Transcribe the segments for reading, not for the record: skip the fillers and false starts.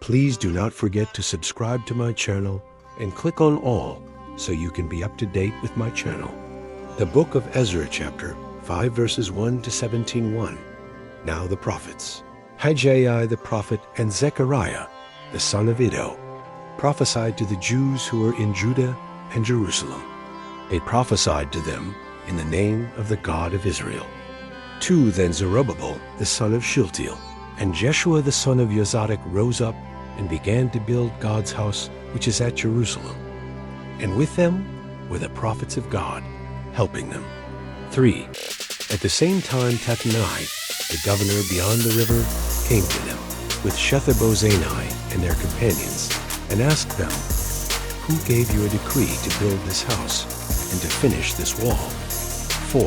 Please do not forget to subscribe to my channel and click on all so you can be up to date with my channel. The book of Ezra, chapter 5, verses 1 to 17:1. Now the prophets, Haggai the prophet and Zechariah, the son of Iddo, prophesied to the Jews who were in Judah and Jerusalem. They prophesied to them in the name of the God of Israel. 2 Then Zerubbabel the son of Shealtiel and Jeshua the son of Yozadak rose up and began to build God's house which is at Jerusalem. And with them were the prophets of God, helping them. 3 At the same time Tattenai, the governor beyond the river, came to them with Shethar-bozenai and their companions, and asked them, Who gave you a decree to build this house and to finish this wall? 4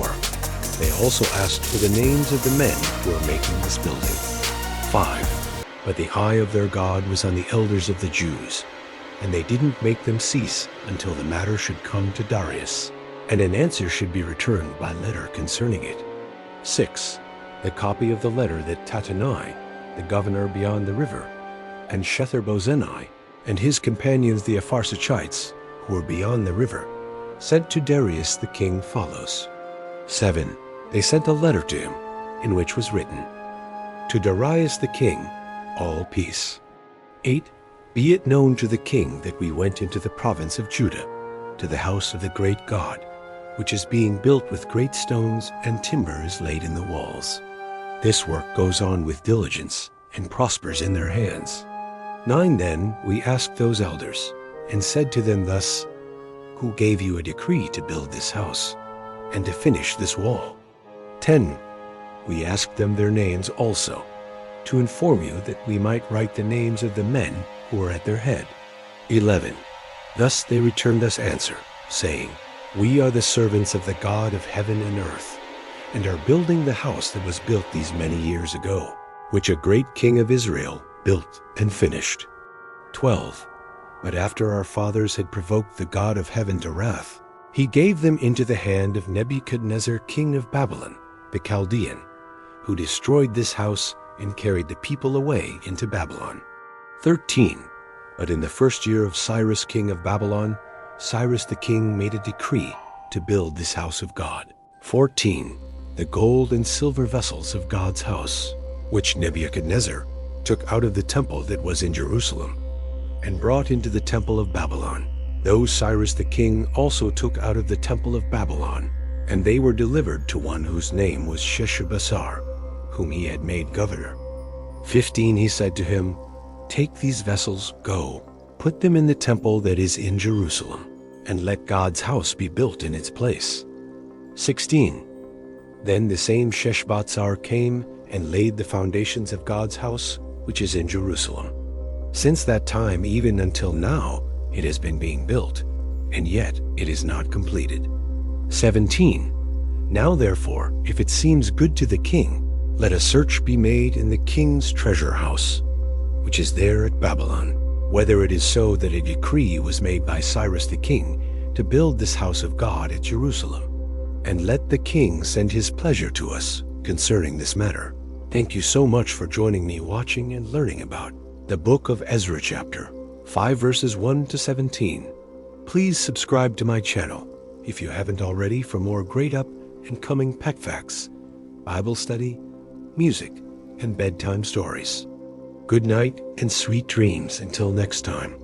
They also asked for the names of the men who were making this building. 5 But the eye of their God was on the elders of the Jews, and they didn't make them cease until the matter should come to Darius, and an answer should be returned by letter concerning it. 6 The copy of the letter that Tattenai, the governor beyond the river, and Shethar-bozenai, and his companions the Apharsachites, who were beyond the river, sent to Darius the king follows. 7 They sent a letter to him, in which was written, To Darius the king, all peace. 8 Be it known to the king that we went into the province of Judah, to the house of the great God, which is being built with great stones, and timber is laid in the walls. This work goes on with diligence, and prospers in their hands. 9 Then we asked those elders, and said to them thus, Who gave you a decree to build this house, and to finish this wall? 10 We asked them their names also, to inform you that we might write the names of the men who were at their head. 11 Thus they returned us answer, saying, We are the servants of the God of heaven and earth, and are building the house that was built these many years ago, which a great king of Israel built and finished. 12 But after our fathers had provoked the God of heaven to wrath, he gave them into the hand of Nebuchadnezzar king of Babylon, the Chaldean, who destroyed this house and carried the people away into Babylon. 13 But in the first year of Cyrus king of Babylon, Cyrus the king made a decree to build this house of God. 14 The gold and silver vessels of God's house, which Nebuchadnezzar took out of the temple that was in Jerusalem, and brought into the temple of Babylon. Those Cyrus the king also took out of the temple of Babylon, and they were delivered to one whose name was Sheshbazzar, whom he had made governor. 15 He said to him, Take these vessels, go, put them in the temple that is in Jerusalem, and let God's house be built in its place. 16 Then the same Sheshbazzar came and laid the foundations of God's house, which is in Jerusalem. Since that time even until now it has been being built, and yet it is not completed. 17 Now therefore, if it seems good to the king, let a search be made in the king's treasure house, which is there at Babylon, whether it is so that a decree was made by Cyrus the king to build this house of God at Jerusalem. And let the king send his pleasure to us concerning this matter. Thank you so much for joining me watching and learning about the book of Ezra, chapter 5, verses 1 to 17. Please subscribe to my channel if you haven't already for more great up and coming Peck Facts, Bible study, music, and bedtime stories. Good night and sweet dreams until next time.